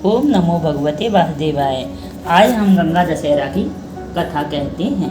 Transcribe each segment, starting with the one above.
ओम नमो भगवते वासुदेवाय। आज हम गंगा दशहरा की कथा कहते हैं।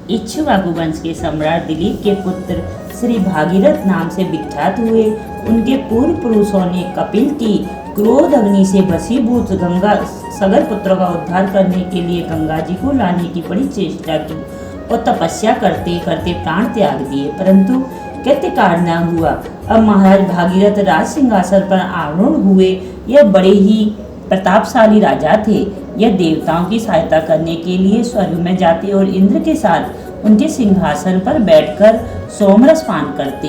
इक्ष्वाकु वंश के सम्राट दिलीप के पुत्र श्री भागीरथ नाम से विख्यात हुए। उनके पूर्व पुरुषों ने कपिल की क्रोध अग्नि से वशीभूत गंगा सगर पुत्रों का उद्धार करने के लिए गंगा जी को लाने की बड़ी चेष्टा की और तपस्या करते करते प्राण त्याग दिए, परंतु कृत्य कार्य न हुआ। अब महाराज भागीरथ राज सिंहासन पर आरूढ़ हुए। यह बड़े ही प्रतापशाली राजा थे। यह देवताओं की सहायता करने के लिए स्वर्ग में जाते और इंद्र के साथ उनके सिंहासन पर बैठकर सोमरस पान करते।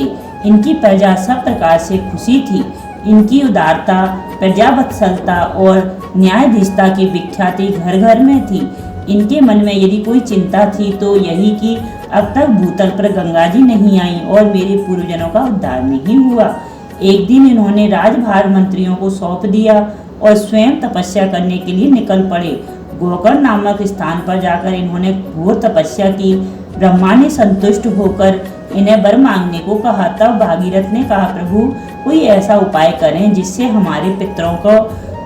इनकी प्रजा सब प्रकार से खुशी थी। इनकी उदारता, प्रजावत्सलता और न्यायाधीशता की विख्याति घर घर में थी। इनके मन में यदि कोई चिंता थी तो यही कि अब तक भूतल पर गंगा जी नहीं आई और मेरे पूर्वजनों का उद्धार नहीं हुआ। एक दिन इन्होंने राजभार मंत्रियों को सौंप दिया और स्वयं तपस्या करने के लिए निकल पड़े। गोकर्ण नामक स्थान पर जाकर इन्होंने घोर तपस्या की। ब्रह्मा ने संतुष्ट होकर इन्हें वर मांगने को कहा। तब भागीरथ ने कहा, प्रभु कोई ऐसा उपाय करें जिससे हमारे पितरों को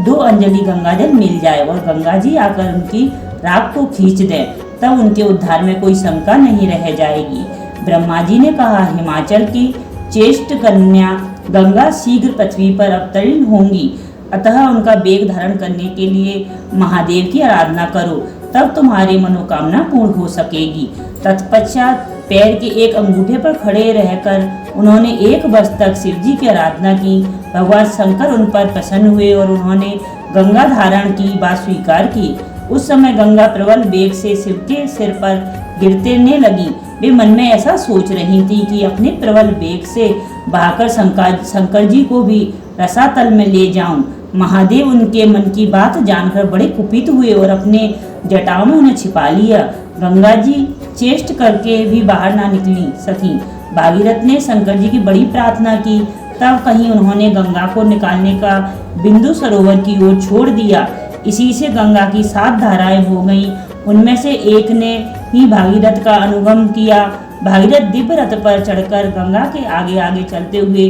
2 अंजलि गंगाजल मिल जाए और गंगा जी आकर उनकी राख को खींच दें, तब उनके उद्धार में कोई शंका नहीं रह जाएगी। ब्रह्मा जी ने कहा, हिमाचल की ज्येष्ठ कन्या गंगा शीघ्र पृथ्वी पर अवतरण होंगी, अतः उनका वेग धारण करने के लिए महादेव की आराधना करो, तब तुम्हारी मनोकामना पूर्ण हो सकेगी। तत्पश्चात पैर के एक अंगूठे पर खड़े रहकर उन्होंने 1 वर्ष तक शिव जी की आराधना की। भगवान शंकर उन पर प्रसन्न हुए और उन्होंने गंगा धारण की बात स्वीकार की। उस समय गंगा प्रबल वेग से शिव के सिर पर गिरने लगी। वे मन में ऐसा सोच रही थी कि अपने प्रबल वेग से बहाकर शंकर जी को भी रसातल में ले जाऊं। महादेव उनके मन की बात जानकर बड़े कुपित हुए और अपने जटाओं में उन्हें छिपा लिया। गंगा जी चेष्ट करके भी बाहर ना निकली सकी। भागीरथ ने शंकर जी की बड़ी प्रार्थना की। तब कहीं उन्होंने गंगा को निकालने का बिंदु सरोवर की ओर छोड़ दिया। इसी से गंगा की 7 धाराएं हो गईं। उनमें से एक ने ही भागीरथ का अनुगम किया। भागीरथ दिव्य रथ पर चढ़कर गंगा के आगे आगे चलते हुए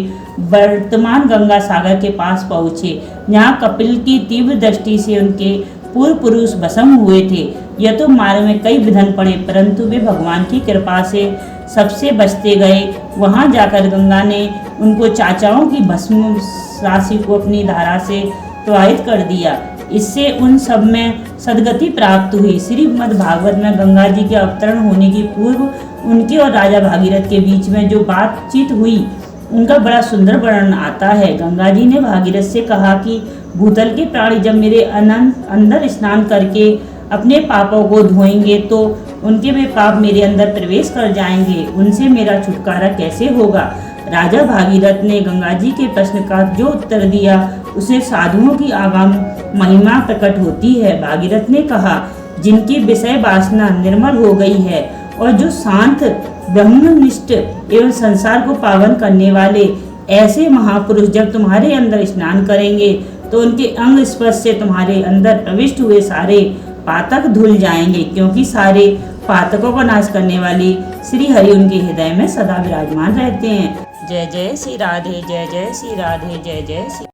वर्तमान गंगा सागर के पास पहुँचे, जहाँ कपिल की तीव्र दृष्टि से उनके पूर्व पुरुष भस्म हुए थे। यह तो मार्ग में कई विघ्न पड़े, परंतु वे भगवान की कृपा से सबसे बचते गए। वहाँ जाकर गंगा ने उनको चाचाओं की भस्म राशि को अपनी धारा से प्रवाहित कर दिया। इससे उन सब में सदगति प्राप्त हुई। श्रीमद् भागवत में गंगा जी के अवतरण होने की पूर्व उनके और राजा भागीरथ के बीच में जो बातचीत हुई, उनका बड़ा सुंदर वर्णन आता है। गंगा जी ने भागीरथ से कहा कि भूतल के प्राणी जब मेरे अंदर स्नान करके अपने पापों को धोएंगे तो उनके वे पाप मेरे अंदर प्रवेश कर जाएंगे। उनसे मेरा छुटकारा कैसे होगा? राजा भागीरथ ने गंगा जी के प्रश्न का जो उत्तर दिया, उसे साधुओं की आगाम महिमा प्रकट होती है। भागीरथ ने कहा, जिनकी विषय वासना निर्मल हो गई है और जो शांत ब्रह्मनिष्ठ एवं संसार को पावन करने वाले ऐसे महापुरुष जब तुम्हारे अंदर स्नान करेंगे तो उनके अंग स्पर्श से तुम्हारे अंदर प्रविष्ट हुए सारे पातक धुल जाएंगे, क्योंकि सारे पातकों का नाश करने वाले श्री हरि उनके हृदय में सदा विराजमान रहते हैं। जय जय श्री राधे, जय जय श्री राधे, जय जय श्री